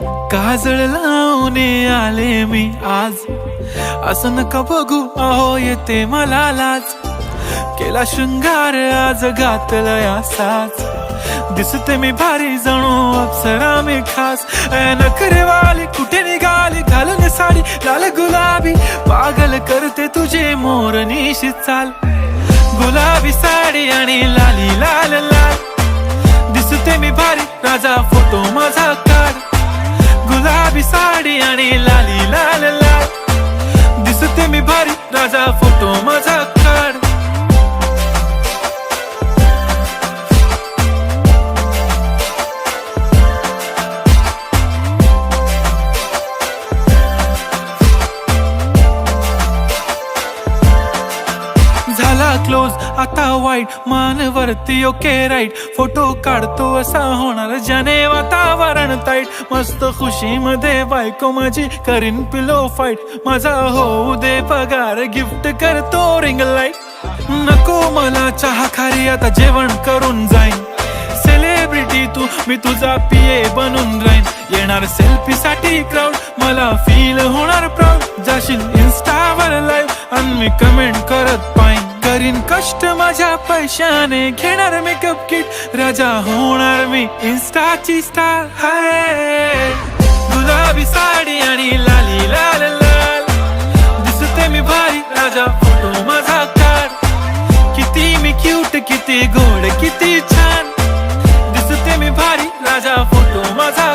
काजळ लावून आले मी आज, असं नका बघू अहो येते मला लाज. केला शृंगार आज घातलाय असाच, दिसते मी भारी जणू अप्सरा मी खास. नखरेवाली कुठे निघाली घालून साडी लाल गुलाबी, पागल करते तुझे मोरनीशी चाल. गुलाबी साडी आणि लाली लाल लाल, दिसते मी भारी राजा फोटो माझा काढ. गुलाबी साडी आणि लाली लाल लाल, दिसते मी भारी राजा फोटो माझा काढ. झाला क्लोज आता वाईट, मानवरती ओके राईट. फोटो काढतो असा होणार ज्याने वातावरण ताईट. मस्त खुशी मध्ये बायको माझी करीन पिलो फाईट. माझा होऊ दे पगार गिफ्ट करतो रिंग लाईट. नको मला चहा खारी आता जेवण करून जाईन. सेलिब्रिटी तू मी तुझा पिये बनून राहीन. येणार सेल्फी साठी क्राऊड मला फील होणार प्राऊड. जाशील इन्स्टावर लाईव्ह आणि मी कमेंट करत पाईन. करीन कष्ट माझ्या पैशाने घेणार मेकअप किट. राजा होणार मी इन्स्टाची स्टार. हाय गुलाबी साडी आणि लाली लाल लाल, दिसते मी भारी राजा फोटो माझा काढ. किती मी क्यूट किती गोड किती छान, दिसते मी भारी राजा फोटो माझा.